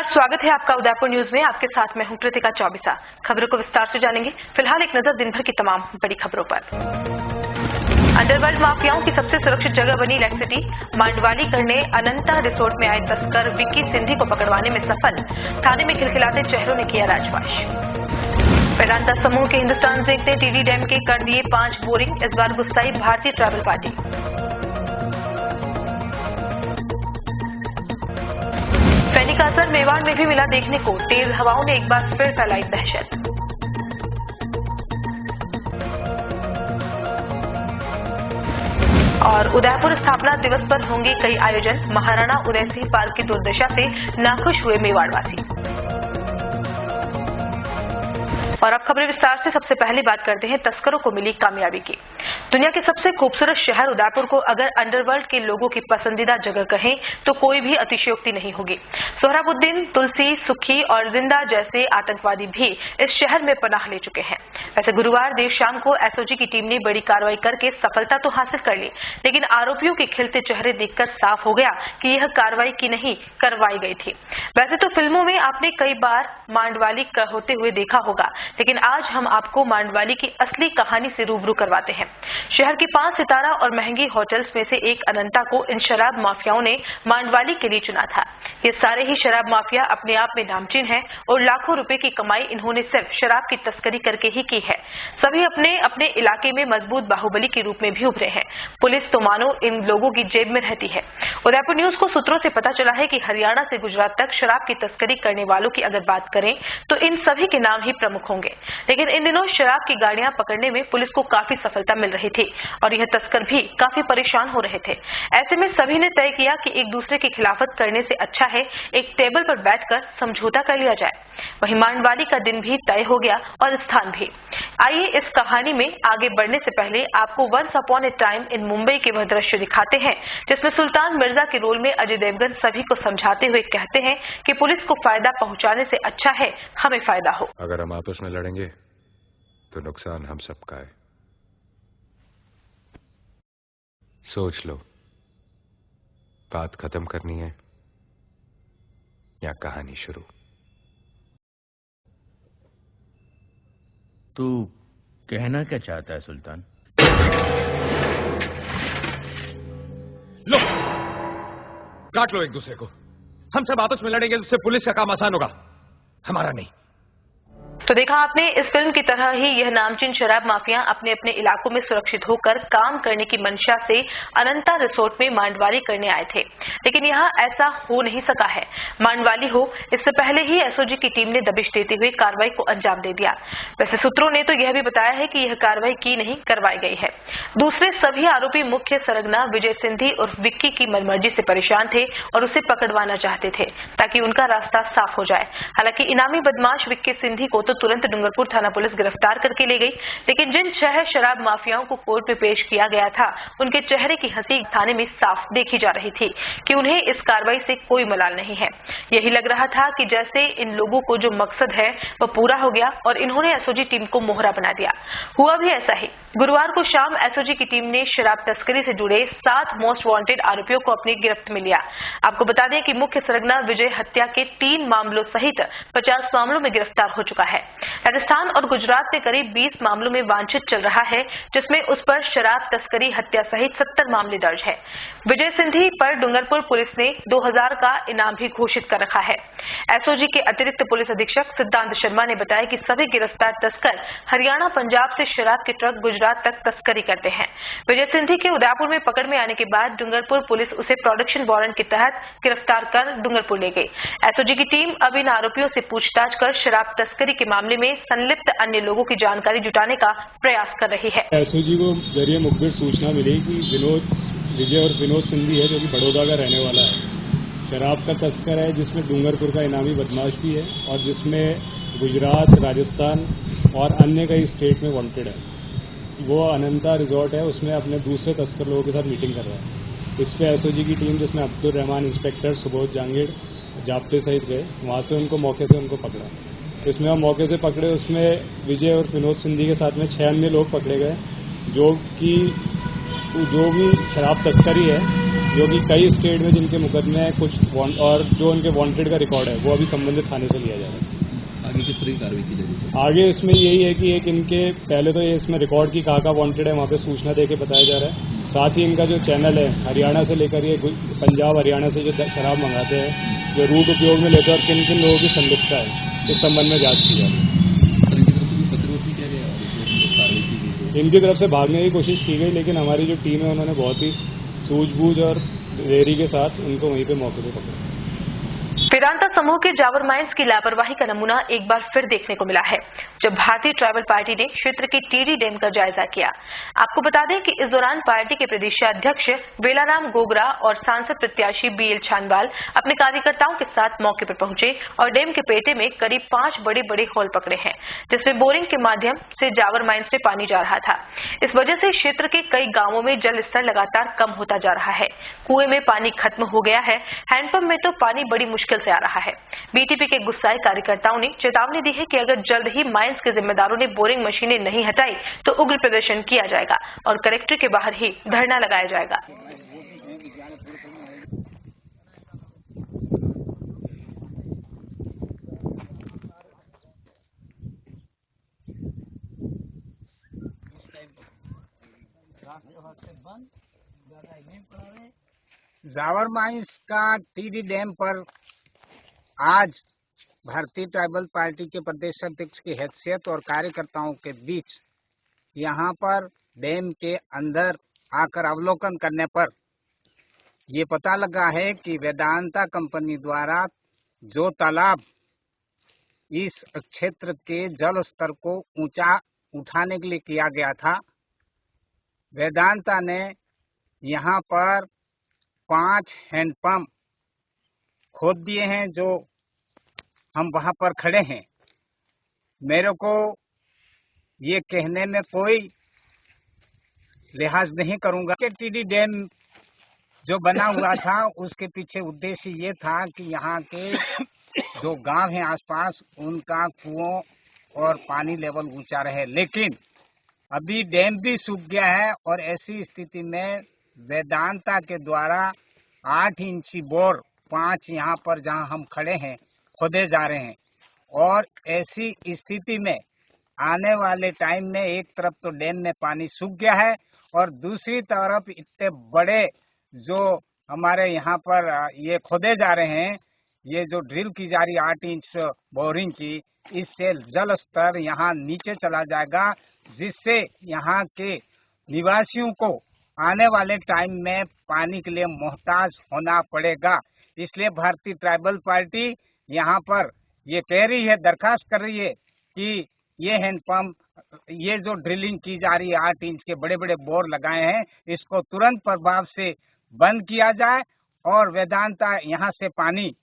स्वागत है आपका उदयपुर न्यूज में। आपके साथ मैं हूं कृतिका चौबीसा। खबरों को विस्तार से जानेंगे। फिलहाल एक नजर दिन भर की तमाम बड़ी खबरों पर। अंडरवर्ल्ड माफियाओं की सबसे सुरक्षित जगह बनी लेक सिटी। मांडवाली करने अनंता रिसोर्ट में आए तस्कर विक्की सिंधी को पकड़वाने में सफल। थाने में खिलखिलाते चेहरों ने किया राजवाश। वेदांता समूह के हिंदुस्तान जिंक ने टीडी डैम के कर दिए 5 बोरिंग। इस बार गुस्साई भारतीय ट्रैवल पार्टी। फैनी का असर मेवाड़ में भी मिला देखने को। तेज हवाओं ने एक बार फिर फैलाई दहशत। और उदयपुर स्थापना दिवस पर होंगे कई आयोजन। महाराणा उदय सिंह पार्क की दुर्दशा से नाखुश हुए मेवाड़वासी। और अब खबरें विस्तार से। सबसे पहले बात करते हैं तस्करों को मिली कामयाबी की। दुनिया के सबसे खूबसूरत शहर उदयपुर को अगर अंडरवर्ल्ड के लोगों की पसंदीदा जगह कहें तो कोई भी अतिशयोक्ति नहीं होगी। सोहराबुद्दीन, तुलसी, सुखी और जिंदा जैसे आतंकवादी भी इस शहर में पनाह ले चुके हैं। वैसे गुरुवार देर शाम को एसओजी की टीम ने बड़ी कार्रवाई करके सफलता तो हासिल कर ली, लेकिन आरोपियों के खिलते चेहरे देखकर साफ हो गया कि यह कार्रवाई की नहीं करवाई गई थी। वैसे तो फिल्मों में आपने कई बार मांडवाली होते हुए देखा होगा, लेकिन आज हम आपको मांडवाली की असली कहानी से रूबरू करवाते हैं। शहर की 5 सितारा और महंगी होटल्स में से एक अनंता को इन शराब माफियाओं ने मांडवाली के लिए चुना था। ये सारे ही शराब माफिया अपने आप में नामचीन हैं और लाखों रुपए की कमाई इन्होंने सिर्फ शराब की तस्करी करके ही की है। सभी अपने अपने इलाके में मजबूत बाहुबली के रूप में भी उभरे हैं। पुलिस तो मानो इन लोगों की जेब में रहती है। उदयपुर न्यूज को सूत्रों से पता चला है कि हरियाणा से गुजरात तक शराब की तस्करी करने वालों की अगर बात करें तो इन सभी के नाम ही प्रमुख होंगे। लेकिन इन दिनों शराब की गाड़ियां पकड़ने में पुलिस को काफी सफलता मिल रही थी और यह तस्कर भी काफी परेशान हो रहे थे। ऐसे में सभी ने तय किया कि एक दूसरे की खिलाफत करने से अच्छा है एक टेबल पर बैठकर समझौता कर लिया जाए। वहीं मांडवाली का दिन भी तय हो गया और स्थान भी। आइए इस कहानी में आगे बढ़ने से पहले आपको once upon a time in Mumbai के वह दृश्य दिखाते हैं जिसमें सुल्तान मिर्जा के रोल में अजय देवगन सभी को समझाते हुए कहते हैं कि पुलिस को फायदा पहुंचाने से अच्छा है हमें फायदा हो। अगर हम आपस में लड़ेंगे तो नुकसान हम सबका है। सोच लो, बात खत्म करनी है या कहानी शुरू। तू कहना क्या चाहता है सुल्तान? लो, काट लो एक दूसरे को। हम सब आपस में लड़ेंगे तो उससे पुलिस का काम आसान होगा, हमारा नहीं। तो देखा आपने, इस फिल्म की तरह ही यह नामचीन शराब माफिया अपने अपने इलाकों में सुरक्षित होकर काम करने की मंशा से अनंता रिसोर्ट में मांडवाली करने आए थे, लेकिन यहाँ ऐसा हो नहीं सका है। मांडवाली हो इससे पहले ही एसओजी की टीम ने दबिश देते हुए कार्रवाई को अंजाम दे दिया। वैसे सूत्रों ने तो यह भी बताया है कि यह कार्रवाई की नहीं करवाई गई है। दूसरे सभी आरोपी मुख्य सरगना विजय सिंधी और विक्की की मनमर्जी से परेशान थे और उसे पकड़वाना चाहते थे ताकि उनका रास्ता साफ हो जाए। हालांकि इनामी बदमाश विक्की सिंधी को तो तुरंत डूंगरपुर थाना पुलिस गिरफ्तार करके ले गई, लेकिन जिन 6 शराब माफियाओं को कोर्ट में पेश किया गया था उनके चेहरे की हंसी थाने में साफ देखी जा रही थी कि उन्हें इस कार्रवाई से कोई मलाल नहीं है। यही लग रहा था कि जैसे इन लोगों को जो मकसद है वह पूरा हो गया और इन्होंने एसओजी टीम को मोहरा बना दिया। हुआ भी ऐसा ही। गुरुवार को शाम एसओजी की टीम ने शराब तस्करी से जुड़े 7 मोस्ट वांटेड आरोपियों को अपनी गिरफ्त में लिया। आपको बता दें कि मुख्य सरगना विजय हत्या के 3 मामलों सहित 50 मामलों में गिरफ्तार हो चुका है। राजस्थान और गुजरात में करीब 20 मामलों में वांछित चल रहा है, जिसमें उस पर शराब तस्करी, हत्या सहित 70 मामले दर्ज है। विजय सिंधी पर डूंगरपुर पुलिस ने 2000 का इनाम भी घोषित कर रखा है। एसओजी के अतिरिक्त पुलिस अधीक्षक सिद्धांत शर्मा ने बताया कि सभी गिरफ्तार तस्कर हरियाणा, पंजाब से शराब के ट्रक गुजरात तक तस्करी करते हैं। विजय सिंधी के उदयपुर में पकड़ में आने के बाद डूंगरपुर पुलिस उसे प्रोडक्शन वारंट के तहत गिरफ्तार कर डूंगरपुर ले गई। एसओजी की टीम अब इन आरोपियों से पूछताछ कर शराब तस्करी के मामले में संलिप्त अन्य लोगों की जानकारी जुटाने का प्रयास कर रही है। एसओजी को जरिए मुखबिर सूचना मिली कि विजय और विनोद सिंधी है जो कि बड़ौदा का रहने वाला है, शराब का तस्कर है जिसमें डूंगरपुर का इनामी बदमाश भी है और जिसमें गुजरात, राजस्थान और अन्य कई स्टेट में वांटेड है। वो अनंता रिजॉर्ट है, उसमें अपने दूसरे तस्कर लोगों के साथ मीटिंग कर रहा है। इस पे एसओजी की टीम जिसमें अब्दुल रहमान, इंस्पेक्टर सुबोध जांगीड़, जाब्ते सहित गए, वहाँ से मौके से उनको पकड़ा। इसमें हम मौके से पकड़े, उसमें विजय और विनोद सिंधी के साथ में 6 अन्य लोग पकड़े गए जो कि जो भी शराब तस्करी है जो कि कई स्टेट में जिनके मुकदमे हैं कुछ और जो उनके वांटेड का रिकॉर्ड है वो अभी संबंधित थाने से लिया जा रहा है। आगे किस तरह की कार्रवाई की जाएगी? आगे इसमें यही है कि एक इनके पहले तो ये इसमें रिकॉर्ड की कहाँ वांटेड है वहाँ पे सूचना देके बताया जा रहा है। साथ ही इनका जो चैनल है हरियाणा से लेकर ये पंजाब हरियाणा से जो शराब मंगाते हैं, जो रूट उपयोग में लेते हैं और किन किन लोगों की संलिप्तता है, इस संबंध में जांच की जा रही है। इनकी तरफ से भागने की कोशिश की गई, लेकिन हमारी जो टीम है उन्होंने बहुत ही सूझबूझ और देरी के साथ उनको वहीं पे मौके पे पकड़ा। वेदांता समूह के जावर माइंस की लापरवाही का नमूना एक बार फिर देखने को मिला है, जब भारतीय ट्राइबल पार्टी ने क्षेत्र के टीडी डैम का जायजा किया। आपको बता दें कि इस दौरान पार्टी के प्रदेशाध्यक्ष वेलाराम गोगरा और सांसद प्रत्याशी बीएल छानवाल अपने कार्यकर्ताओं के साथ मौके पर पहुंचे और डैम के पेटे में करीब 5 बड़े बड़े होल पकड़े हैं, जिसमें बोरिंग के माध्यम से जावर माइंस में पानी जा रहा था। इस वजह से क्षेत्र के कई गांवों में जल स्तर लगातार कम होता जा रहा है। कुएं में पानी खत्म हो गया है, हैंडपंप में तो पानी बड़ी मुश्किल से आ रहा है। बीटीपी के गुस्साए कार्यकर्ताओं ने चेतावनी दी है कि अगर जल्द ही माइंस के जिम्मेदारों ने बोरिंग मशीनें नहीं हटाई तो उग्र प्रदर्शन किया जाएगा और कलेक्टर के बाहर ही धरना लगाया जाएगा। जावर माइंस का टीडी डैम पर आज भारतीय ट्राइबल पार्टी के प्रदेश अध्यक्ष की हैसियत और कार्यकर्ताओं के बीच यहां पर डैम के अंदर आकर अवलोकन करने पर ये पता लगा है कि वेदांता कंपनी द्वारा जो तालाब इस क्षेत्र के जल स्तर को ऊंचा उठाने के लिए किया गया था, वेदांता ने यहां पर 5 हैंडपंप खोद दिए हैं, जो हम वहां पर खड़े हैं। मेरे को ये कहने में कोई लिहाज नहीं करूंगा कि टीडी डैम जो बना हुआ था उसके पीछे उद्देश्य ये था कि यहाँ के जो गांव हैं आसपास उनका कुओं और पानी लेवल ऊंचा रहे, लेकिन अभी डैम भी सूख गया है और ऐसी स्थिति में वेदांता के द्वारा 8 इंची बोर 5 यहाँ पर जहाँ हम खड़े हैं खोदे जा रहे हैं। और ऐसी स्थिति में आने वाले टाइम में एक तरफ तो डैम में पानी सूख गया है और दूसरी तरफ इतने बड़े जो हमारे यहाँ पर ये खोदे जा रहे हैं, ये जो ड्रिल की जा रही 8 इंच बोरिंग की, इससे जल स्तर यहाँ नीचे चला जाएगा, जिससे यहाँ के निवासियों को आने वाले टाइम में पानी के लिए मोहताज होना पड़ेगा। इसलिए भारतीय ट्राइबल पार्टी यहाँ पर ये कह रही है, दरखास्त कर रही है कि ये हैंडपंप, ये जो ड्रिलिंग की जा रही है 8 इंच के बड़े बड़े बोर लगाए हैं, इसको तुरंत प्रभाव से बंद किया जाए और वेदांता यहाँ से पानी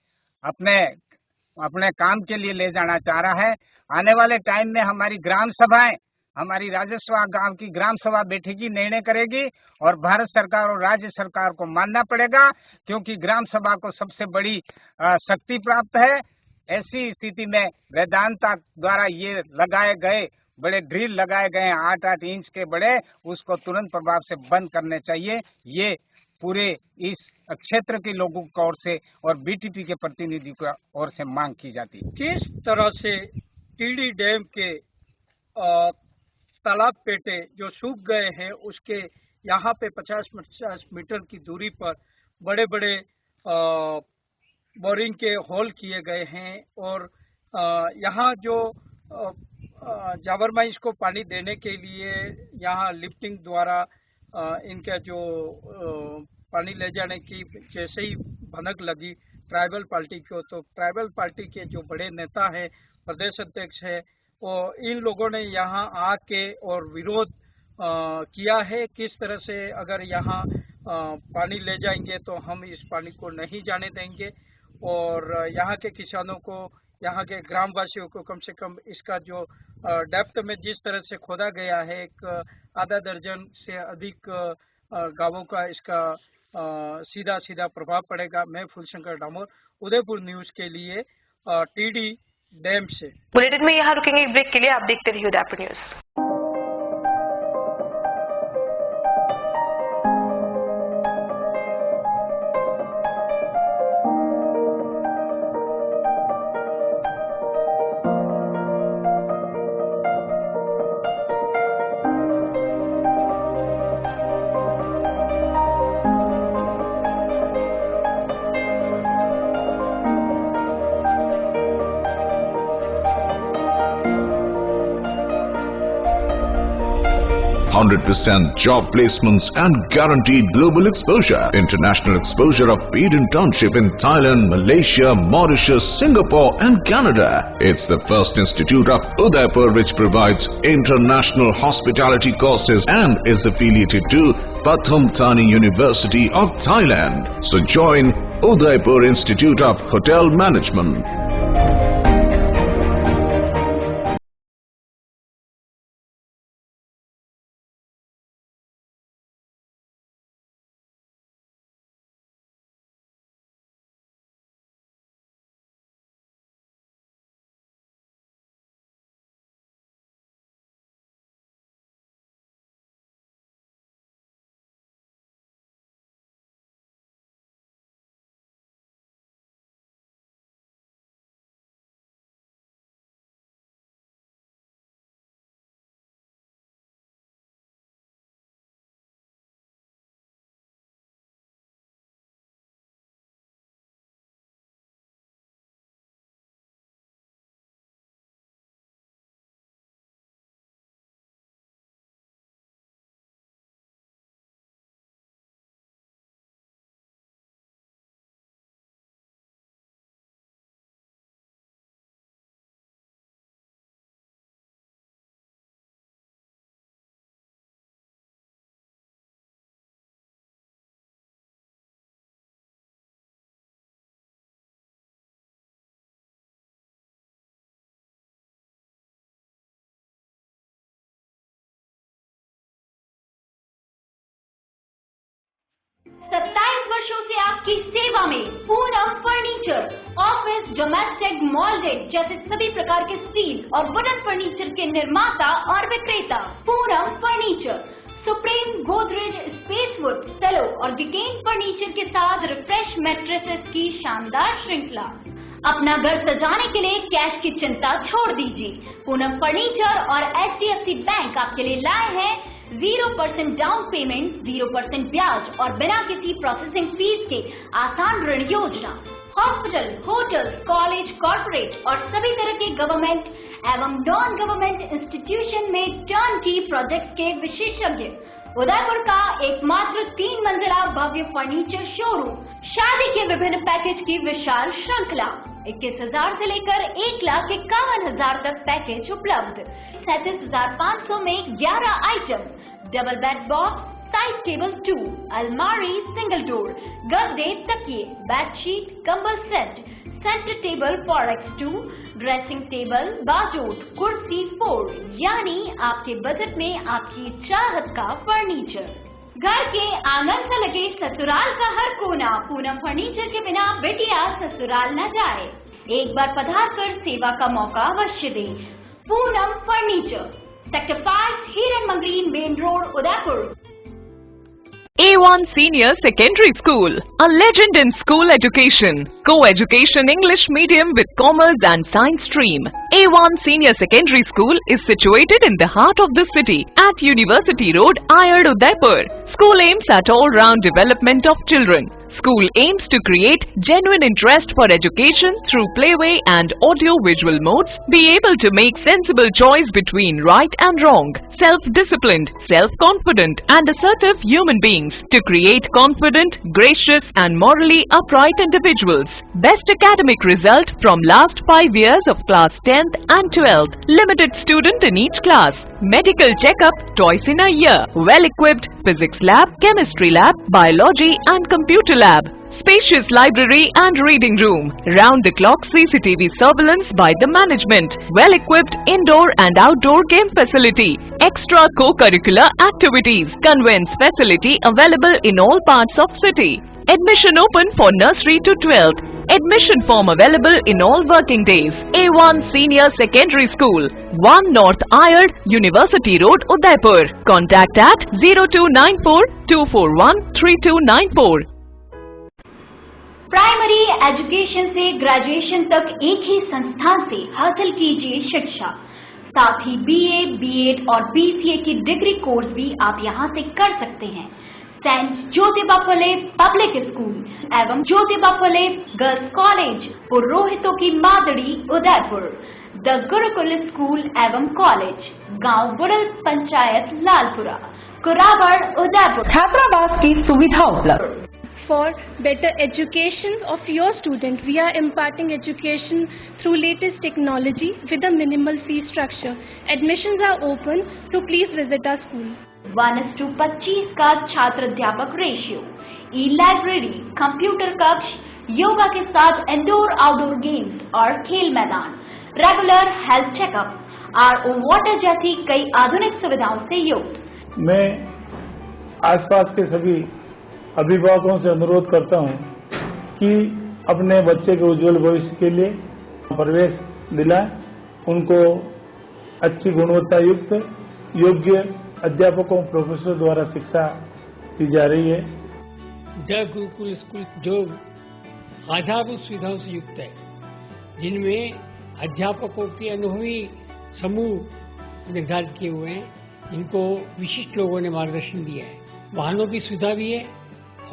अपने काम के लिए ले जाना चाह रहा है। आने वाले टाइम में हमारी ग्राम सभाएं, हमारी राजस्व गांव की ग्राम सभा बैठेगी, निर्णय करेगी और भारत सरकार और राज्य सरकार को मानना पड़ेगा, क्योंकि ग्राम सभा को सबसे बड़ी शक्ति प्राप्त है। ऐसी स्थिति में वेदांता द्वारा ये लगाए गए बड़े ड्रिल लगाए गए 8-8 इंच के बड़े, उसको तुरंत प्रभाव से बंद करने चाहिए। ये पूरे इस क्षेत्र के लोगों की ओर से और बीटीपी के प्रतिनिधि की ओर से मांग की जाती है। किस तरह से टीडी डैम के तालाब पेटे जो सूख गए हैं उसके यहाँ पे 50 मीटर की दूरी पर बड़े बड़े बोरिंग के होल किए गए हैं और यहाँ जो जावर माइंस को पानी देने के लिए यहाँ लिफ्टिंग द्वारा इनका जो पानी ले जाने की जैसे ही भनक लगी ट्राइबल पार्टी को, तो ट्राइबल पार्टी के जो बड़े नेता हैं, प्रदेश अध्यक्ष है, और इन लोगों ने यहाँ आके और विरोध किया है। किस तरह से अगर यहाँ पानी ले जाएंगे तो हम इस पानी को नहीं जाने देंगे और यहाँ के किसानों को, यहाँ के ग्रामवासियों को कम से कम इसका जो डेप्थ में जिस तरह से खोदा गया है, एक आधा दर्जन से अधिक गांवों का इसका सीधा प्रभाव पड़ेगा। मैं फूलशंकर डामोर, उदयपुर न्यूज के लिए टीडी डैम से। बुलेटिन में यहाँ रुकेंगे एक ब्रेक के लिए। आप देखते रहिए Udaipur news. 100% job placements and guaranteed global exposure. International exposure of paid internship in Thailand, Malaysia, Mauritius, Singapore and Canada. It's the first institute of Udaipur which provides international hospitality courses and is affiliated to Pathum Thani University of Thailand. So join Udaipur Institute of Hotel Management. वर्षों से आपकी सेवा में Poonam furniture, office, domestic, मॉल्डेड जैसे सभी प्रकार के steel और वुडन फर्नीचर के निर्माता और विक्रेता। Poonam furniture supreme, Godrej, Spacewood, Cello और गिकेन फर्नीचर के साथ रिफ्रेश मैट्रेसेस की शानदार श्रृंखला। अपना घर सजाने के लिए कैश की चिंता छोड़ दीजिए। पूनम फर्नीचर और HDFC बैंक आपके लिए लाए हैं 0% डाउन पेमेंट, 0% ब्याज और बिना किसी प्रोसेसिंग फीस के आसान ऋण योजना। हॉस्पिटल, होटल्स, कॉलेज, कॉर्पोरेट और सभी तरह के गवर्नमेंट एवं नॉन गवर्नमेंट इंस्टीट्यूशन में टर्न की प्रोजेक्ट के विशेषज्ञ। उदयपुर का एकमात्र 3 मंजिला भव्य फर्नीचर शोरूम। शादी के विभिन्न पैकेज की विशाल श्रृंखला। 21,000 से लेकर 1,51,000 तक पैकेज उपलब्ध। 37,500 में 11 item, double bed box, side table 2, अलमारी सिंगल डोर, गद्दे, तकिए, बेडशीट, कंबल set, centre table 4x2, dressing table, बाजोट, कुर्सी 4, यानी आपके बजट में आपकी चाहत का फर्नीचर। घर के आंगन से लगे ससुराल का हर कोना। पूनम फर्नीचर के बिना बेटिया ससुराल न जाए। एक बार पधार कर सेवा का मौका अवश्य दें। पूनम फर्नीचर, सेक्टर 5, हिरन Mangri, main road, Udaipur. A1 Senior Secondary School, a legend in school education, co-education English medium with commerce and science stream. A1 Senior Secondary School is situated in the heart of the city at University Road, Ayad, Udaipur. School aims at all-round development of children. School aims to create genuine interest for education through playway and audio-visual modes, be able to make sensible choice between right and wrong, self-disciplined, self-confident and assertive human beings, to create confident, gracious and morally upright individuals. Best academic result from last 5 years of class 10th and 12th. Limited student in each class. Medical checkup twice in a year. Well-equipped physics lab, chemistry lab, biology and computer lab. Spacious library and reading room. Round-the-clock CCTV surveillance by the management. Well-equipped indoor and outdoor game facility. Extra co-curricular activities. Convents facility available in all parts of city. Admission open for nursery to 12th. Admission form available in all working days. A1 Senior Secondary School, 1 North Ayad, University Road, Udaipur. Contact at 0294 241 3294. Primary education से graduation तक एक ही संस्थान से हासिल कीजिए शिक्षा। साथ ही BA, B.Ed और BCA की डिग्री कोर्स भी आप यहां से कर सकते हैं। Saint Jyotiba Phule public school एवं ज्योतिबा फुले गर्ल्स कॉलेज, पुरोहितों की मादड़ी, उदयपुर। द गुरुकुल स्कूल एवं कॉलेज, गांव बुड़ल, पंचायत लालपुरा, कुराबड़, उदयपुर। छात्रावास की सुविधा उपलब्ध। For better education of your student, we are imparting education through latest technology with a minimal fee structure. Admissions are open, so please visit our school. 1:25 का छात्र अध्यापक रेशियो, ई-लाइब्रेरी, कंप्यूटर कक्ष, योगा के साथ इंडोर आउटडोर गेम्स और खेल मैदान, regular health checkup, RO water जैसी कई आधुनिक सुविधाओं से युक्त। मैं आसपास के सभी अभिभावकों से अनुरोध करता हूं कि अपने बच्चे के उज्जवल भविष्य के लिए प्रवेश दिलाएं, उनको अच्छी गुणवत्ता युक्त योग्य अध्यापकों प्रोफेसर द्वारा शिक्षा दी जा रही है। द गुरुकुल स्कूल जो आधारभूत सुविधाओं से युक्त है, जिनमें अध्यापकों के अनुभवी समूह निर्धारित किए हुए हैं, इनको विशिष्ट लोगों ने मार्गदर्शन दिया है। वाहनों की सुविधा भी है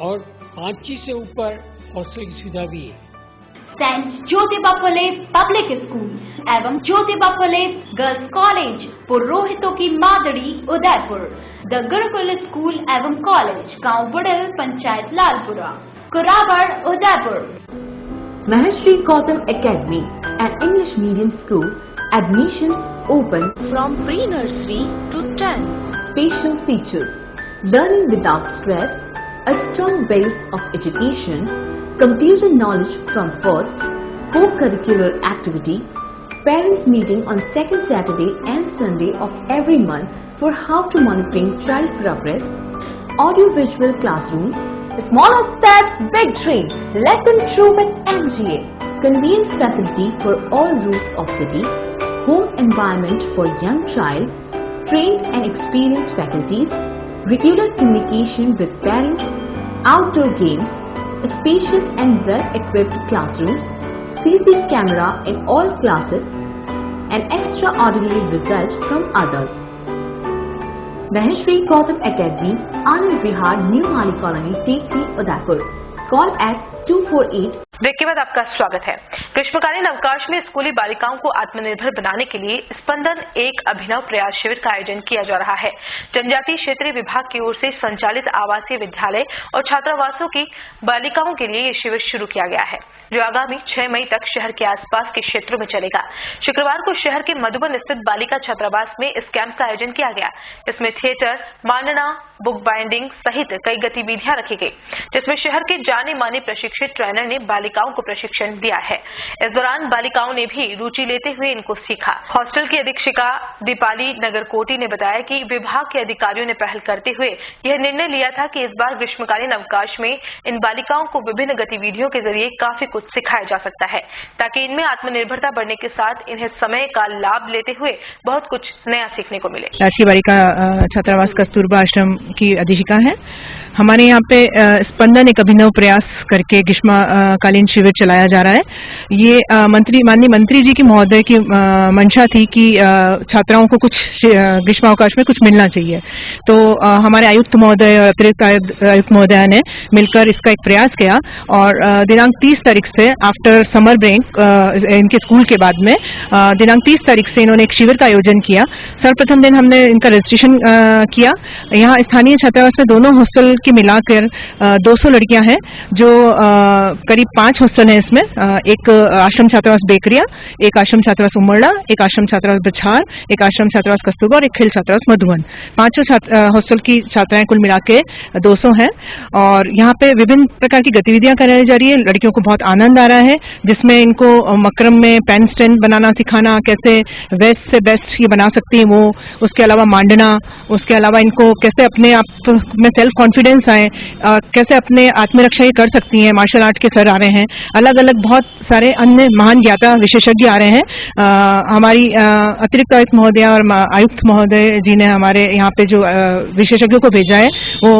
और 5 से ऊपर हॉस्टल की सुविधा भी है। Saint Jyotiba Phule public school एवं ज्योतिबा फुले गर्ल्स कॉलेज, पुरोहितों की मादड़ी, उदयपुर। द गुरुकुल स्कूल एवं कॉलेज, गांव Budal, panchayat Lalpura, Kurabad, Udaipur. Maheshri Gautam Academy, an English medium school. Admissions open From pre-nursery to 10. Special features: learning without stress, a strong base of education, computer knowledge from first, co-curricular activity, parents meeting on second Saturday and Sunday of every month for how to monitoring child progress, audio-visual classrooms, Smaller steps, big dreams. Let them through with MGA. convenience facility for all routes of city, home environment for young child, trained and experienced faculties, regular communication with parents, outdoor games, spacious and well-equipped classrooms, CC camera in all classes, an extraordinary result from others. Maheshri Gautam Academy, Anand Vihar, New Mali Colony, T3, Udaipur. Call at 248. Break के बाद आपका स्वागत है। ग्रीष्मकालीन अवकाश में स्कूली बालिकाओं को आत्मनिर्भर बनाने के लिए स्पंदन एक अभिनव प्रयास शिविर का आयोजन किया जा रहा है। जनजातीय क्षेत्रीय विभाग की ओर से संचालित आवासीय विद्यालय और छात्रावासों की बालिकाओं के लिए ये शिविर शुरू किया गया है, जो आगामी 6 मई तक शहर के आसपास के क्षेत्रों में चलेगा। शुक्रवार को शहर के मधुबन स्थित बालिका छात्रावास में इस कैंप का आयोजन किया गया। इसमें थिएटर, मांडना, बुक बाइंडिंग सहित कई गतिविधियां रखी गई, जिसमें शहर के जाने माने प्रशिक्षित ट्रेनर ने बालिकाओं को प्रशिक्षण दिया है। इस दौरान बालिकाओं ने भी रुचि लेते हुए इनको सीखा। हॉस्टल की अधीक्षिका दीपाली नगरकोटी ने बताया कि विभाग के अधिकारियों ने पहल करते हुए यह निर्णय लिया था कि इस बार ग्रीष्मकालीन अवकाश में इन बालिकाओं को विभिन्न गतिविधियों के जरिए काफी कुछ सिखाया जा सकता है, ताकि इनमें आत्मनिर्भरता बढ़ने के साथ इन्हें समय का लाभ लेते हुए बहुत कुछ नया सीखने को मिले। राष्ट्रीय बालिका छात्रावास कस्तूरबा आश्रम की अधीक्षिका है। हमारे यहाँ पे स्पंदन एक अभिनव प्रयास करके ग्रीष्मकालीन शिविर चलाया जा रहा है। ये माननीय मंत्री जी की महोदय की मंशा थी कि छात्राओं को कुछ ग्रीष्मावकाश में कुछ मिलना चाहिए, तो हमारे आयुक्त महोदय और अतिरिक्त आयुक्त महोदय ने मिलकर इसका एक प्रयास किया और दिनांक 30 तारीख से आफ्टर समर ब्रेक इनके स्कूल के बाद में दिनांक 30 तारीख से इन्होंने एक शिविर का आयोजन किया। सर्वप्रथम दिन हमने इनका रजिस्ट्रेशन किया। यहाँ स्थानीय छात्रावास में दोनों हॉस्टल की मिलाकर 200 लड़कियां हैं, जो करीब 5 हॉस्टल हैं इसमें। एक आश्रम छात्रावास बेकरिया, एक आश्रम छात्रावास उमरड़ा, एक आश्रम छात्रावास बछार, एक आश्रम छात्रावास कस्तूरबा और एक खेल छात्रावास मधुबन। 5 हॉस्टल की छात्राएं कुल मिला के 200 हैं और यहाँ पे विभिन्न प्रकार की गतिविधियां कराई जा रही है। लड़कियों को बहुत आनंद आ रहा है, जिसमें इनको मकरम में पेन स्टैंड बनाना सिखाना, कैसे बेस्ट से बेस्ट ये बना सकती है वो, उसके अलावा मांडना, उसके अलावा इनको कैसे अपने आप में सेल्फ कॉन्फिडेंस आए, कैसे अपने आत्मरक्षा ये कर सकती हैं। मार्शल आर्ट के सर आ रहे हैं, अलग अलग बहुत सारे अन्य महान ज्ञाता विशेषज्ञ आ रहे हैं। हमारी अतिरिक्त आयुक्त महोदय और आयुक्त महोदय जी ने हमारे यहाँ पे जो विशेषज्ञों को भेजा है वो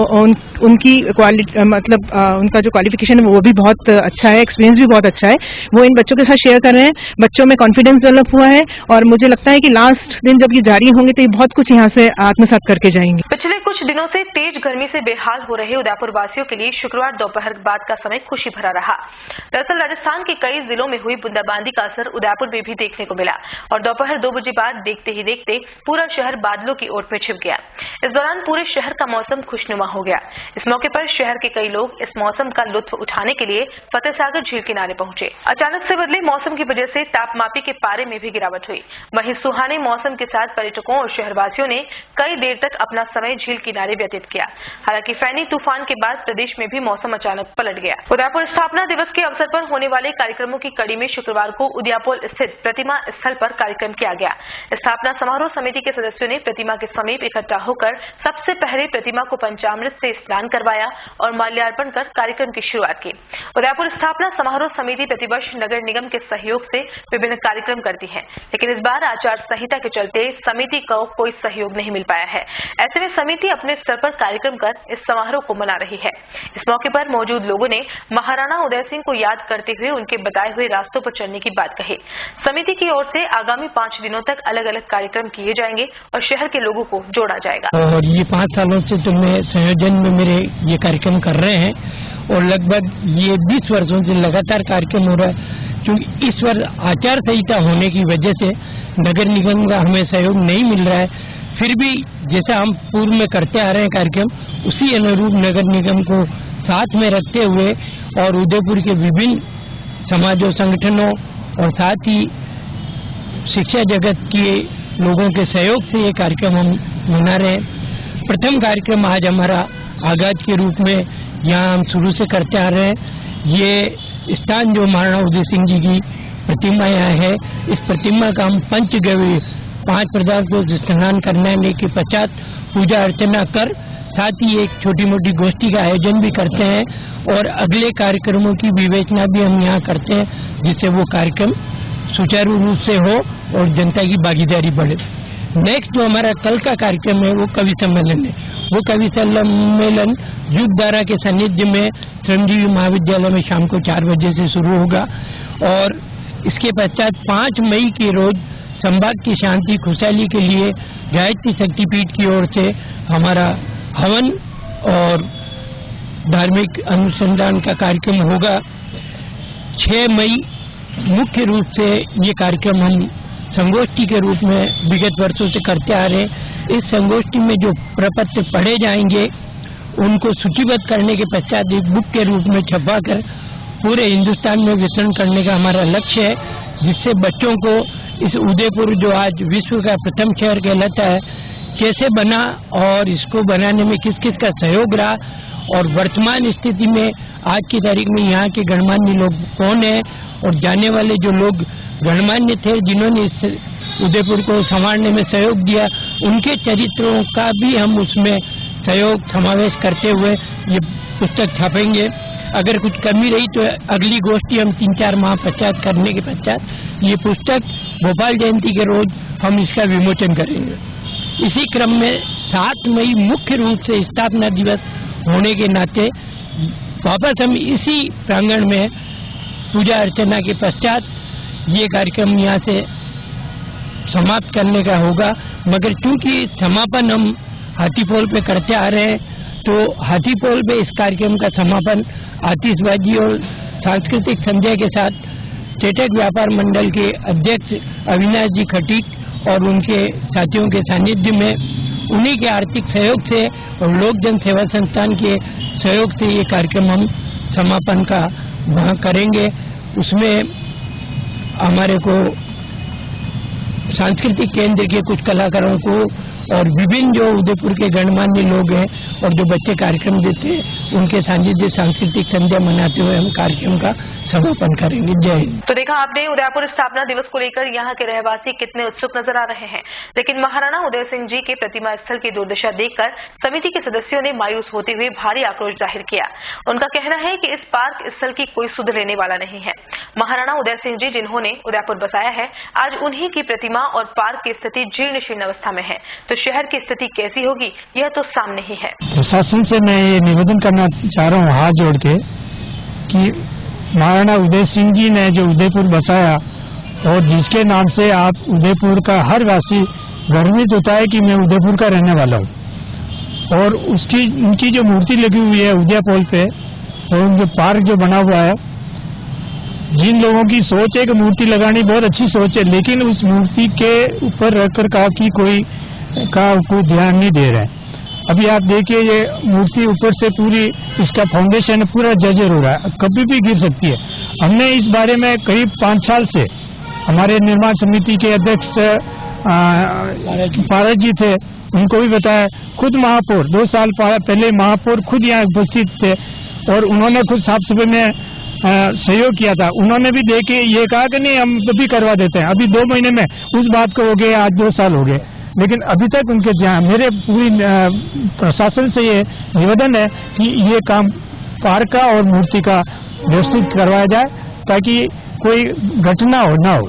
उनकी क्वालिटी मतलब उनका जो क्वालिफिकेशन है वो भी बहुत अच्छा है, एक्सपीरियंस भी बहुत अच्छा है। वो इन बच्चों के साथ शेयर कर रहे हैं। बच्चों में कॉन्फिडेंस डेवलप हुआ है और मुझे लगता है कि लास्ट दिन जब ये जारी होंगे तो ये बहुत कुछ यहाँ से आत्मसात करके जाएंगे। पिछले कुछ दिनों से तेज गर्मी से बेहाल हो रहे उदयपुर वासियों के लिए शुक्रवार दोपहर बाद का समय खुशी भरा रहा। दरअसल राजस्थान के कई जिलों में हुई बूंदाबांदी का असर उदयपुर में भी देखने को मिला और दोपहर 2 बजे बाद देखते ही देखते पूरा शहर बादलों की ओट में छिप गया। इस दौरान पूरे शहर का मौसम खुशनुमा हो गया। इस मौके पर शहर के कई लोग इस मौसम का लुत्फ उठाने के लिए फतेहसागर झील किनारे पहुंचे। अचानक से बदले मौसम की वजह से तापमापी के पारे में भी गिरावट हुई। वहीं सुहाने मौसम के साथ पर्यटकों और शहरवासियों ने कई देर तक अपना समय झील किनारे व्यतीत किया। हालांकि फैनी तूफान के बाद प्रदेश में भी मौसम अचानक पलट गया। उदयपुर स्थापना दिवस के अवसर पर होने वाले कार्यक्रमों की कड़ी में शुक्रवार को उदयपुर स्थित प्रतिमा स्थल पर कार्यक्रम किया गया। स्थापना समारोह समिति के सदस्यों ने प्रतिमा के समीप इकट्ठा होकर सबसे पहले प्रतिमा को पंचामृत से स्नान करवाया और माल्यार्पण कर कार्यक्रम की शुरुआत की। उदयपुर स्थापना समारोह समिति प्रतिवर्ष नगर निगम के सहयोग से विभिन्न कार्यक्रम करती है, लेकिन इस बार आचार संहिता के चलते समिति को कोई सहयोग नहीं मिल पाया है। ऐसे में समिति अपने स्तर पर कार्यक्रम कर इस समारोह को मना रही है। इस मौके पर मौजूद लोगों ने महाराणा उदय सिंह को याद करते हुए उनके बताए हुए रास्तों पर चलने की बात कही। समिति की ओर से आगामी 5 दिनों तक अलग अलग कार्यक्रम किए जाएंगे और शहर के लोगों को जोड़ा जाएगा। और ये 5 सालों से तो मैं संयोजन में मेरे ये कार्यक्रम कर रहे हैं और लगभग ये 20 वर्षों से लगातार कार्यक्रम हो रहा है। क्योंकि इस वर्ष आचार संहिता होने की वजह से नगर निगम का हमें सहयोग नहीं मिल रहा है, फिर भी जैसा हम पूर्व में करते आ रहे हैं कार्यक्रम, उसी अनुरूप नगर निगम को साथ में रखते हुए और उदयपुर के विभिन्न समाजों संगठनों और साथ ही शिक्षा जगत के लोगों के सहयोग से ये कार्यक्रम हम मना रहे हैं। प्रथम कार्यक्रम आज हमारा आगाज के रूप में यहाँ हम शुरू से करते आ रहे हैं। ये स्थान जो महाराणा उदय सिंह जी की प्रतिमा यहाँ है, इस प्रतिमा का हम पंचगव्य 5 पदार्थों से स्नान करने के पश्चात पूजा अर्चना कर साथ ही एक छोटी मोटी गोष्ठी का आयोजन भी करते हैं और अगले कार्यक्रमों की विवेचना भी हम यहाँ करते हैं, जिससे वो कार्यक्रम सुचारू रूप से हो और जनता की भागीदारी बढ़े। नेक्स्ट जो हमारा कल का कार्यक्रम है वो कवि सम्मेलन है। वो कवि सम्मेलन युगधारा के सानिध्य में श्रमजीवी महाविद्यालय में शाम को 4 बजे से शुरू होगा और इसके पश्चात 5 मई के रोज संभाग की शांति खुशहाली के लिए गायत्री शक्तिपीठ की ओर से हमारा हवन और धार्मिक अनुसंधान का कार्यक्रम होगा। 6 मई मुख्य रूप से ये कार्यक्रम हम संगोष्ठी के रूप में विगत वर्षों से करते आ रहे हैं। इस संगोष्ठी में जो प्रपत्र पढ़े जाएंगे उनको सूचीबद्ध करने के पश्चात एक बुक के रूप में छपवाकर पूरे हिंदुस्तान में वितरण करने का हमारा लक्ष्य है, जिससे बच्चों को इस उदयपुर जो आज विश्व का प्रथम शहर कहलाता है कैसे बना और इसको बनाने में किस किस का सहयोग रहा और वर्तमान स्थिति में आज की तारीख में यहाँ के गणमान्य लोग कौन है और जाने वाले जो लोग गणमान्य थे जिन्होंने इस उदयपुर को संवारने में सहयोग दिया, उनके चरित्रों का भी हम उसमें सहयोग समावेश करते हुए ये पुस्तक छापेंगे। अगर कुछ कमी रही तो अगली गोष्ठी हम 3-4 माह पश्चात करने के पश्चात ये पुस्तक भोपाल जयंती के रोज हम इसका विमोचन करेंगे। इसी क्रम में 7 मई मुख्य रूप से स्थापना दिवस होने के नाते वापस हम इसी प्रांगण में पूजा अर्चना के पश्चात ये कार्यक्रम यहाँ से समाप्त करने का होगा। मगर चूंकि समापन हम हाथीपोल पे करते आ रहे हैं तो हाथीपोल पे इस कार्यक्रम का समापन आतिशबाजी और सांस्कृतिक संध्या के साथ चेटक व्यापार मंडल के अध्यक्ष अविनाश जी खटीक और उनके साथियों के सानिध्य में उन्हीं के आर्थिक सहयोग से और लोक जन सेवा संस्थान के सहयोग से ये कार्यक्रम हम समापन का वहाँ करेंगे। उसमें हमारे को सांस्कृतिक केंद्र के कुछ कलाकारों को और विभिन्न जो उदयपुर के गणमान्य लोग हैं और जो बच्चे कार्यक्रम देते हैं उनके सानिध्य सांस्कृतिक संध्या मनाते हुए हम कार्यक्रम का समापन करेंगे। जय हिंद। तो देखा आपने उदयपुर स्थापना दिवस को लेकर यहाँ के रहवासी कितने उत्सुक नजर आ रहे हैं, लेकिन महाराणा उदय सिंह जी के प्रतिमा स्थल की दुर्दशा देखकर समिति के सदस्यों ने मायूस होते हुए भारी आक्रोश जाहिर किया। उनका कहना है कि इस पार्क स्थल की कोई सुध लेने वाला नहीं है। महाराणा उदय सिंह जी जिन्होंने उदयपुर बसाया है, आज उन्हीं की प्रतिमा और पार्क की स्थिति जीर्ण शीर्ण अवस्था में है, तो शहर की स्थिति कैसी होगी यह तो सामने ही है। प्रशासन से मैं ये निवेदन करना चाह रहा हूँ हाथ जोड़ के कि महाराणा उदय सिंह जी ने जो उदयपुर बसाया और जिसके नाम से आप उदयपुर का हर वासी गर्वित होता है कि मैं उदयपुर का रहने वाला हूँ, और उनकी जो मूर्ति लगी हुई है उदयपोल पे और जो पार्क जो बना हुआ है जिन लोगों की सोच है कि मूर्ति लगानी बहुत अच्छी सोच है, लेकिन उस मूर्ति के ऊपर रखकर कोई ध्यान नहीं दे रहा है। अभी आप देखिए ये मूर्ति ऊपर से पूरी इसका फाउंडेशन पूरा जर्जर हो रहा है, कभी भी गिर सकती है। हमने इस बारे में करीब 5 साल से हमारे निर्माण समिति के अध्यक्ष पारस जी थे, उनको भी बताया। खुद महापौर 2 साल पहले महापौर खुद यहाँ उपस्थित थे और उन्होंने खुद साफ सफाई में सहयोग किया था। उन्होंने भी देखे ये कहा कि नहीं हम अभी करवा देते हैं। अभी 2 महीने में उस बात को हो गए, आज 2 साल हो गए, लेकिन अभी तक उनके ध्यान। मेरे पूरी प्रशासन से ये निवेदन है कि ये काम पार्क का और मूर्ति का व्यवस्थित करवाया जाए ताकि कोई घटना ना हो।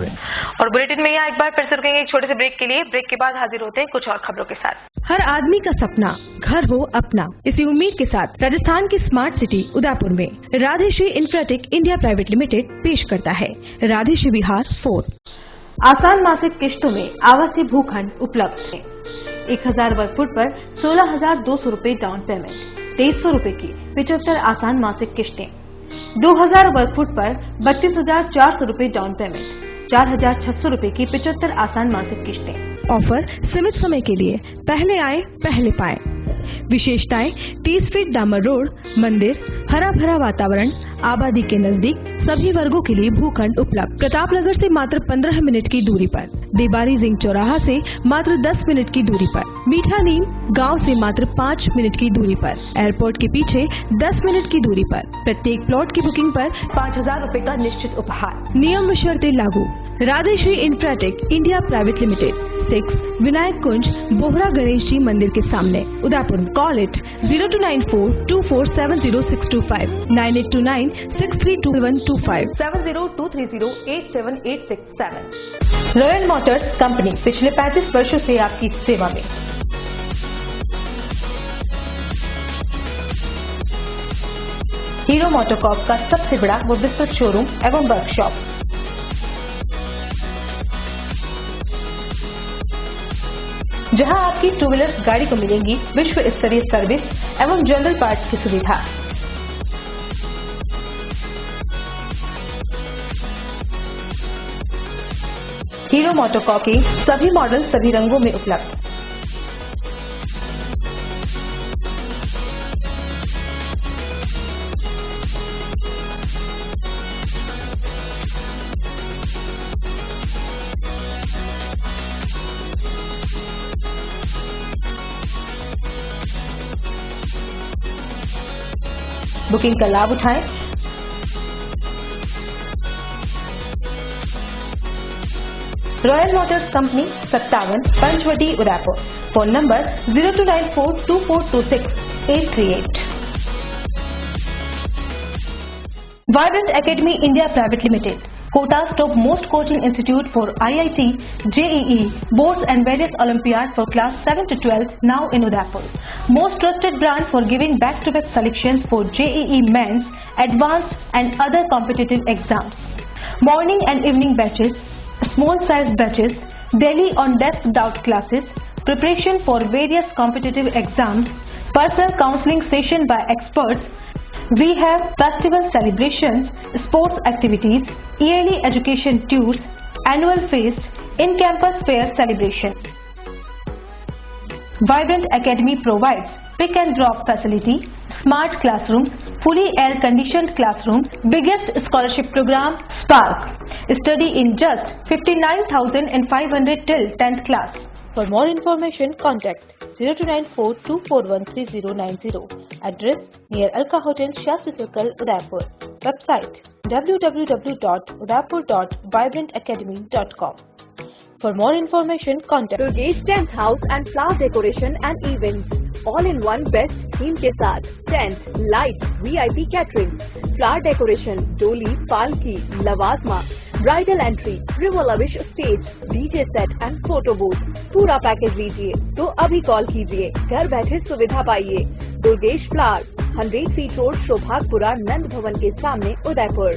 और बुलेटिन में यहाँ एक बार फिर से रुकेंगे एक छोटे से ब्रेक के लिए। ब्रेक के बाद हाजिर होते हैं कुछ और खबरों के साथ। हर आदमी का सपना घर हो अपना, इसी उम्मीद के साथ राजस्थान की स्मार्ट सिटी उदयपुर में राधेश्री इंफ्राटेक इंडिया प्राइवेट लिमिटेड पेश करता है राधेश्री विहार 4। आसान मासिक किश्तों में आवासीय भूखंड उपलब्ध है। 1000 वर्ग फुट पर 16,200 रूपए डाउन पेमेंट, 2300 रूपए की 75 आसान मासिक किश्तें, 2000 वर्ग फुट पर 32,400 रूपए डाउन पेमेंट, 4,600 रूपए की 75 आसान मासिक किश्तें। ऑफर सीमित समय के लिए, पहले आए पहले पाए। विशेषताएं 30 फीट डामर रोड, मंदिर, हरा भरा वातावरण, आबादी के नजदीक, सभी वर्गों के लिए भूखंड उपलब्ध। प्रतापनगर से मात्र 15 मिनट की दूरी पर, देबारी जिंग चौराहा से मात्र 10 मिनट की दूरी पर, मीठा नीम गांव से मात्र 5 मिनट की दूरी पर, एयरपोर्ट के पीछे 10 मिनट की दूरी पर। प्रत्येक प्लॉट की बुकिंग पर 5,000 रूपए का निश्चित उपहार। नियम व शर्तें लागू। Radheshree Infratech India private limited, 6 Vinayak Kunj, Bohra Ganesh ji मंदिर के सामने, Udaipur. Call it 0294247065, 9829632125, 7023087867। Royal Motors company पिछले 35 वर्षों से आपकी सेवा में। हीरो मोटोकॉर्प का सबसे बड़ा व विस्तृत शोरूम एवं वर्कशॉप, जहां आपकी 2 व्हीलर गाड़ी को मिलेंगी विश्व स्तरीय सर्विस एवं जनरल पार्ट्स की सुविधा। हीरो मोटोकॉर्प के सभी मॉडल सभी रंगों में उपलब्ध। बुकिंग का लाभ उठाएं। Royal Motors company 57 Panchvati Udaipur. Phone number 02942426-838। Vibrant Academy India Private Limited, Kota's topmost coaching institute for IIT, JEE, boards and various Olympiads for class 7 to 12 now in Udaipur. Most trusted brand for giving back-to-back selections for JEE mains, advanced and other competitive exams. Morning and evening batches, small size batches, daily on desk doubt classes, preparation for various competitive exams, personal counseling session by experts. We have festival celebrations, sports activities, yearly education tours, annual feast, in-campus fair celebration. Vibrant Academy provides pick and drop facility, smart classrooms, fully air-conditioned classrooms, biggest scholarship program, Spark. Study in just 59,500 till 10th class. For more information, contact 0294241390. Address near Alka Hotel, Shastri Circle, Udaipur. Website www.udaipur.vibrantacademy.com. For more information, contact Durgesh Tent House and Flower Decoration and Events. All in one best theme के साथ tent, light, VIP catering, flower decoration, डोली, पालकी, लवाजमा, bridal entry, river lavish stage, DJ set and photo booth. पूरा package लीजिए तो अभी call कीजिए, घर बैठे सुविधा पाइए। Durgesh flower, 100 feet road, Shobhagpura, Nand Bhawan के सामने, Udaipur.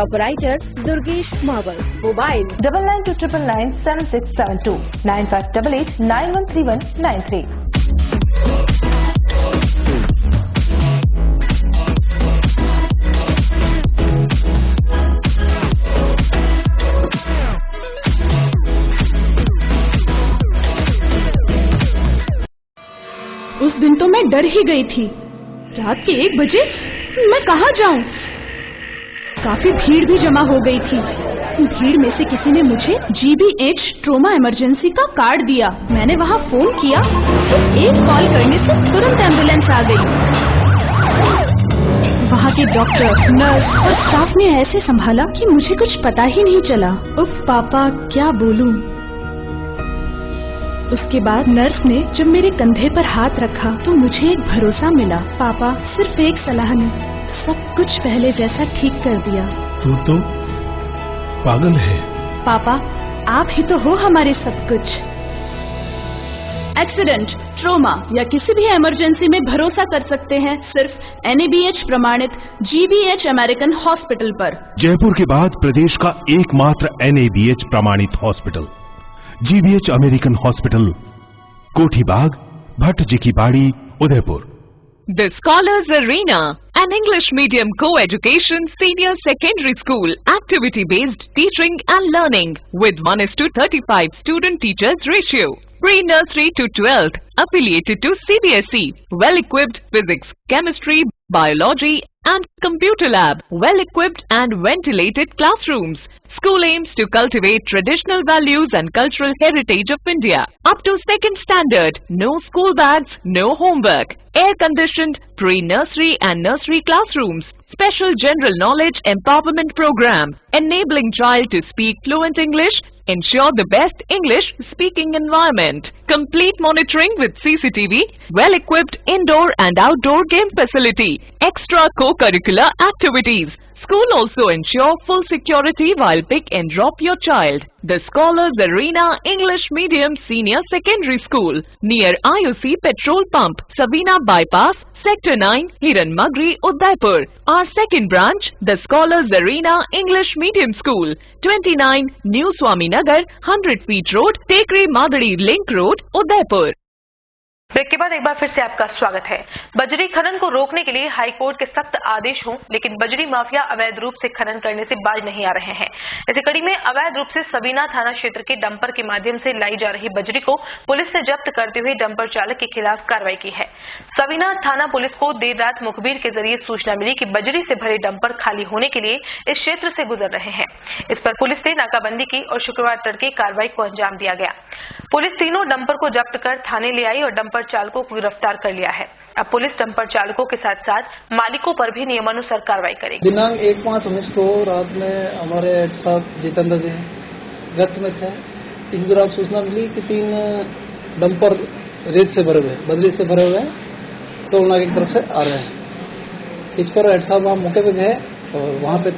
Proprietor Durgesh Mawal. Mobile 9929997672 9588913193. उस दिन तो मैं डर ही गई थी। रात के 1 बजे मैं कहाँ जाऊं? काफी भीड़ भी जमा हो गई थी। भीड़ में से किसी ने मुझे GBH ट्रोमा इमरजेंसी का कार्ड दिया। मैंने वहाँ फोन किया, सिर्फ एक कॉल करने से तुरंत एम्बुलेंस आ गई। वहाँ के डॉक्टर, नर्स और स्टाफ ने ऐसे संभाला कि मुझे कुछ पता ही नहीं चला। उफ पापा, क्या बोलूं। उसके बाद नर्स ने जब मेरे कंधे पर हाथ रखा तो मुझे एक भरोसा मिला। पापा, सिर्फ एक सलाह ने सब कुछ पहले जैसा ठीक कर दिया। तू तो पागल है। पापा, आप ही तो हो हमारे सब कुछ। एक्सीडेंट, ट्रोमा या किसी भी इमरजेंसी में भरोसा कर सकते हैं सिर्फ NABH प्रमाणित GBH अमेरिकन हॉस्पिटल पर। जयपुर के बाद प्रदेश का एकमात्र NABH प्रमाणित हॉस्पिटल GBH अमेरिकन हॉस्पिटल, कोठी बाग, भट्ट जी की बाड़ी, Udaipur. The Scholars Arena, an English medium co-education senior secondary school, activity-based teaching and learning with 1:35 student-teachers ratio. Pre-nursery to 12th, affiliated to CBSE, well-equipped physics, chemistry, biology and computer lab, well-equipped and ventilated classrooms. School aims to cultivate traditional values and cultural heritage of India. Up to 2nd standard, no school bags, no homework. Air-conditioned pre-nursery and nursery classrooms. Special general knowledge empowerment program, enabling child to speak fluent English. Ensure the best English speaking environment. Complete monitoring with CCTV. Well-equipped indoor and outdoor game facility. Extra co-curricular activities. School also ensure full security while pick and drop your child. The Scholars Arena English Medium Senior Secondary School near IOC Petrol Pump, Savina Bypass, Sector 9, Hiran Magri, Udaipur. Our second branch, the Scholars Arena English Medium School, 29 New Swaminagar, 100 Feet Road, Tekri Madadi Link Road, Udaipur. Break के बाद एक बार फिर से आपका स्वागत है। बजरी खनन को रोकने के लिए हाईकोर्ट के सख्त आदेश हों, लेकिन बजरी माफिया अवैध रूप से खनन करने से बाज नहीं आ रहे हैं। इसी कड़ी में अवैध रूप से सबीना थाना क्षेत्र के डंपर के माध्यम से लाई जा रही बजरी को पुलिस ने जब्त करते हुए डंपर चालक के खिलाफ कार्रवाई की है। सबीना थाना पुलिस को देर रात मुखबिर के जरिए सूचना मिली कि बजरी से भरे डंपर खाली होने के लिए इस क्षेत्र से गुजर रहे हैं। इस पर पुलिस ने नाकाबंदी की और शुक्रवार तड़के कार्रवाई को अंजाम दिया गया। पुलिस तीनों डंपर को जब्त कर थाने ले आई और डंपर चालकों को गिरफ्तार कर लिया है। अब पुलिस डंपर चालकों के साथ साथ मालिकों पर भी नियमानुसार कार्रवाई करेगी। दिनांक 1/5/19 को रात में हमारे हेड साहब जितेंद्र जी गश्त में थे। इस दौरान सूचना मिली कि 3 डंपर रेत से भरे हुए, बजरी से भरे हुए टोलना की तरफ से आ रहे हैं। इस पर हेड साहब वहाँ मौके पे गए और वहाँ पे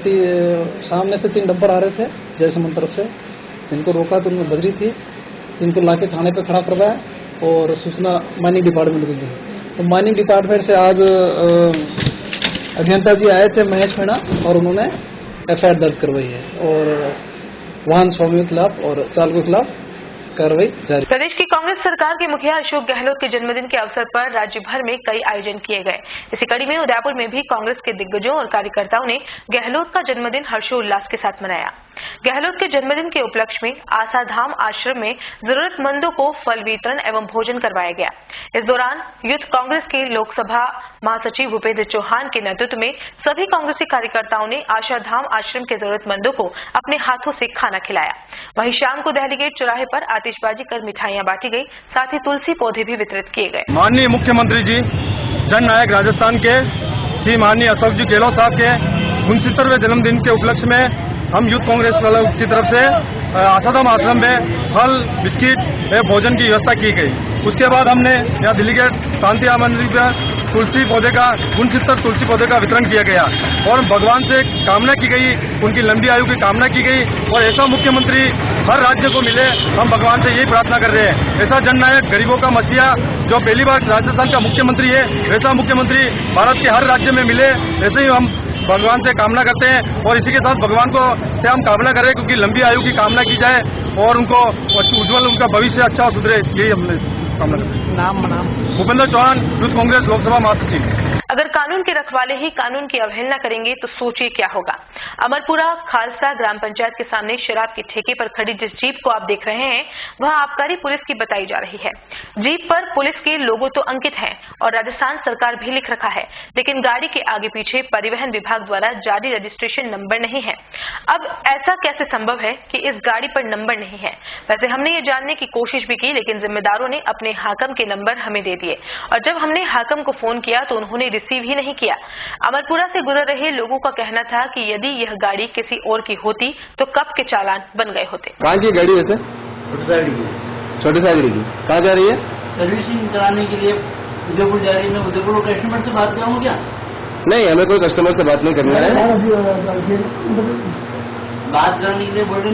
सामने से 3 डंपर आ रहे थे जयसमंद तरफ से, जिनको रोका तो उनमें बजरी थी, जिनको लाके थाने पे खड़ा करवाया और सूचना माइनिंग डिपार्टमेंट को दी। तो माइनिंग डिपार्टमेंट से आज अभियंता जी आए थे महेश मीणा और उन्होंने FIR दर्ज करवाई है और वाहन स्वामियों के खिलाफ और चालकों के खिलाफ कार्रवाई जारी। प्रदेश की कांग्रेस सरकार के मुखिया अशोक गहलोत के जन्मदिन के अवसर पर राज्य भर में कई आयोजन किए गए। इसी कड़ी में उदयपुर में भी कांग्रेस के दिग्गजों और कार्यकर्ताओं ने गहलोत का जन्मदिन हर्षोल्लास के साथ मनाया। गहलोत के जन्मदिन के उपलक्ष्य में आशाधाम आश्रम में जरूरतमंदों को फल वितरण एवं भोजन करवाया गया। इस दौरान यूथ कांग्रेस के लोकसभा महासचिव भूपेंद्र चौहान के नेतृत्व में सभी कांग्रेसी कार्यकर्ताओं ने आशाधाम आश्रम के जरूरतमंदों को अपने हाथों से खाना खिलाया। वहीं शाम को दहली गेट चौराहे पर आतिशबाजी कर मिठाइयां बांटी गई, साथ ही तुलसी पौधे भी वितरित किए गए। माननीय मुख्यमंत्री जी जन नायक राजस्थान के श्री माननीय अशोक जी गहलोत साहब के 69वें जन्मदिन के उपलक्ष्य में हम यूथ कांग्रेस वालों की तरफ से आशाधाम आश्रम में फल, बिस्किट भोजन की व्यवस्था की गई। उसके बाद हमने यहाँ दिल्ली गेट शांति मंदिर पर तुलसी पौधे का 69 तुलसी पौधे का वितरण किया गया और भगवान से कामना की गई, उनकी लंबी आयु की कामना की गई और ऐसा मुख्यमंत्री हर राज्य को मिले, हम भगवान से यही प्रार्थना कर रहे हैं। ऐसा जननायक, गरीबों का मसीहा जो पहली बार राजस्थान का मुख्यमंत्री है, वैसा मुख्यमंत्री भारत के हर राज्य में मिले। ऐसे ही हम भगवान से कामना करते हैं और इसी के साथ भगवान को से हम कामना कर रहे हैं क्योंकि लंबी आयु की कामना की जाए और उनको उज्जवल उनका भविष्य अच्छा सुधरे, यही हमने कामना कर रहे हैं। नाम भूपेंद्र चौहान, यूथ कांग्रेस लोकसभा महासचिव। अगर कानून के रखवाले ही कानून की अवहेलना करेंगे तो सोचिए क्या होगा। अमरपुरा खालसा ग्राम पंचायत के सामने शराब के ठेके पर खड़ी जिस जीप को आप देख रहे हैं वह आबकारी पुलिस की बताई जा रही है। जीप पर पुलिस के लोगो तो अंकित हैं और राजस्थान सरकार भी लिख रखा है, लेकिन गाड़ी के आगे पीछे परिवहन विभाग द्वारा जारी रजिस्ट्रेशन नंबर नहीं है। अब ऐसा कैसे संभव है कि इस गाड़ी पर नंबर नहीं है? वैसे हमने ये जानने की कोशिश भी की, लेकिन जिम्मेदारों ने अपने हाकम के नंबर हमें दे दिए और जब हमने हाकम को फोन किया तो उन्होंने रिसीव ही नहीं किया। अमरपुरा से गुजर रहे लोगों का कहना था कि यदि यह गाड़ी किसी और की होती तो कब के चालान बन गए होते। कहाँ की गाड़ी वैसे? छोटी साइकिल की। कहाँ जा रही है? सर्विसिंग कराने के लिए उदयपुर जा रही है। मैं उदयपुर कस्टमर से बात कराऊँ क्या? नहीं, हमें कोई कस्टमर से बात नहीं करनी है। बात करने के लिए बोल रहे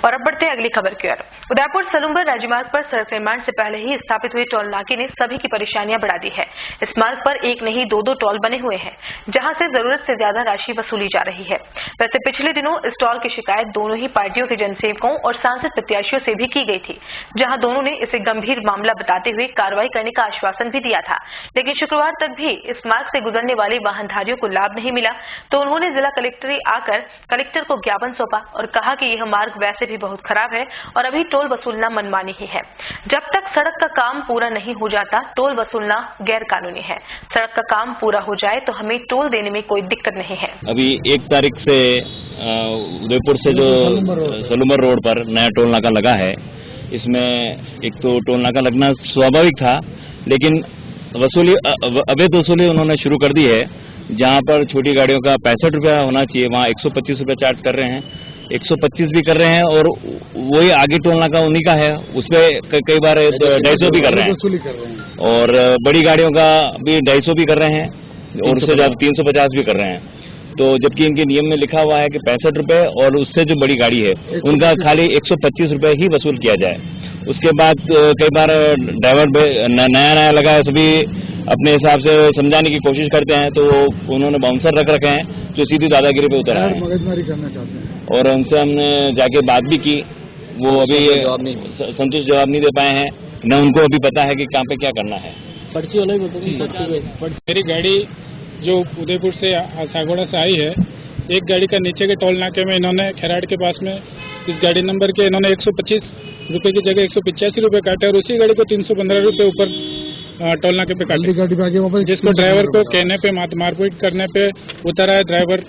और अब बढ़ते हैं अगली खबर की ओर। उदयपुर सलूम्बर राजमार्ग पर सड़क निर्माण से पहले ही स्थापित हुए टोल नाके ने सभी की परेशानियां बढ़ा दी है। इस मार्ग पर एक नहीं दो टोल बने हुए हैं, जहां से जरूरत से ज्यादा राशि वसूली जा रही है। वैसे पिछले दिनों इस टोल की शिकायत दोनों ही पार्टियों के जनसेवकों और सांसद प्रत्याशियों से भी की गई थी, जहां दोनों ने इसे गंभीर मामला बताते हुए कार्रवाई करने का आश्वासन भी दिया था। लेकिन शुक्रवार तक भी इस मार्ग से गुजरने वाले वाहनधारियों को लाभ नहीं मिला, तो उन्होंने जिला कलेक्ट्रेट आकर कलेक्टर को ज्ञापन सौंपा और कहा कि यह मार्ग वैसे भी बहुत खराब है और अभी टोल वसूलना मनमानी ही है। जब तक सड़क का काम पूरा नहीं हो जाता टोल वसूलना गैर कानूनी है। सड़क का काम पूरा हो जाए तो हमें टोल देने में कोई दिक्कत नहीं है। अभी 1 तारीख से उदयपुर से जो सलूम्बर रोड पर नया टोल नाका लगा है, इसमें एक तो टोल नाका लगना स्वाभाविक था, लेकिन वसूली अवैध वसूली उन्होंने शुरू कर दी है। जहां पर छोटी गाड़ियों का 65 रुपया होना चाहिए वहां 125 रुपया चार्ज कर रहे हैं, 125 भी कर रहे हैं और वही आगे टोल नाका उन्हीं का है, उसपे कई बार 250 भी कर रहे हैं और बड़ी गाड़ियों का भी 250 भी कर रहे हैं और उससे ज्यादा 350 भी कर रहे हैं। तो जबकि इनके नियम में लिखा हुआ है कि 65 रुपए और उससे जो बड़ी गाड़ी है उनका खाली 125 रुपए ही वसूल किया जाए। उसके बाद कई बार ड्राइवर नया लगा है, सभी अपने हिसाब से समझाने की कोशिश करते हैं, तो उन्होंने बाउंसर रख रखे हैं जो सीधी दादागिरी पे उतर आए हैं, मगजमारी करना चाहते हैं। और उनसे हमने जाके बात भी की, वो अभी संतुष्ट जवाब नहीं दे पाए हैं, न उनको अभी पता है कि कहाँ पे क्या करना है। पर्ची वाला ही मेरी गाड़ी जो उदयपुर से सागोड़ा से आई है, एक गाड़ी का नीचे के टोल नाके में इन्होंने खैराट के पास में इस गाड़ी नंबर के इन्होंने 125 रुपए की जगह 185 रुपए काटे और उसी गाड़ी को 315 रुपए ऊपर टोल नाके पे काटे। गाड़ी पे आगे जिसको ड्राइवर को कहने पे मारपीट करने पे उतरा है, ड्राइवर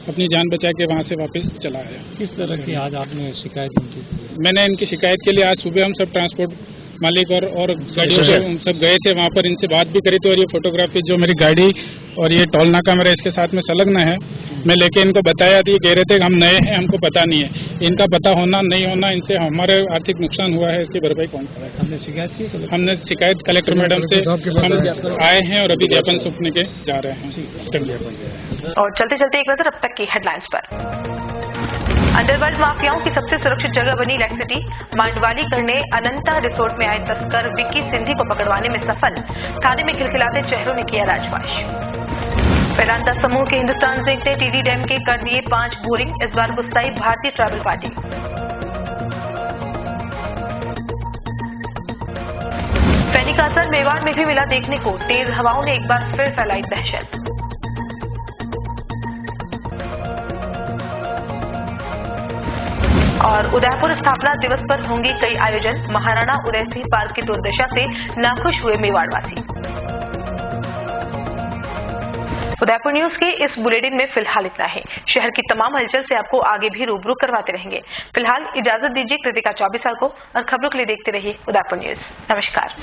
अपनी जान बचा के वहाँ से वापस चला आया। किस तरह की आज आपने शिकायत की? मैंने इनकी शिकायत के लिए आज सुबह हम सब ट्रांसपोर्ट मालिक और गाड़ियों से सब गए थे, वहाँ पर इनसे बात भी करी थी और ये फोटोग्राफी जो मेरी गाड़ी और ये टोल नाका मेरा इसके साथ में संलग्न है, मैं लेके इनको बताया था। ये कह रहे थे कि हम नए हैं, हमको पता नहीं है। इनका पता होना नहीं होना, इनसे हमारे आर्थिक नुकसान हुआ है, इसकी भरपाई कौन करेगा? हमने शिकायत की, हमने शिकायत कलेक्टर मैडम से हम आए हैं और अभी ज्ञापन सौंपने के जा रहे हैं। और चलते चलते एक नजर अब तक की हेडलाइंस पर। अंडरवर्ल्ड माफियाओं की सबसे सुरक्षित जगह बनी लेक सिटी। मांडवाली करने अनंता रिसोर्ट में आए तस्कर विक्की सिंधी को पकड़वाने में सफल। थाने में खिलखिलाते चेहरों ने किया राजवाश। वेदांता समूह के हिंदुस्तान जिंक ने टीडी डैम के कर दिए 5 बोरिंग। इस बार गुस्साई भारतीय ट्राइबल पार्टी। फैनी का असर मेवाड़ में भी मिला देखने को। तेज हवाओं ने एक बार फिर फैलाई दहशत। और उदयपुर स्थापना दिवस पर होंगे कई आयोजन। महाराणा उदय सिंह पार्क की दुर्दशा से नाखुश हुए मेवाड़वासी। उदयपुर न्यूज के इस बुलेटिन में फिलहाल इतना है। शहर की तमाम हलचल से आपको आगे भी रूबरू करवाते रहेंगे। फिलहाल इजाजत दीजिए कृतिका चौबीसा को और खबरों के लिए देखते रहिए उदयपुर न्यूज। नमस्कार।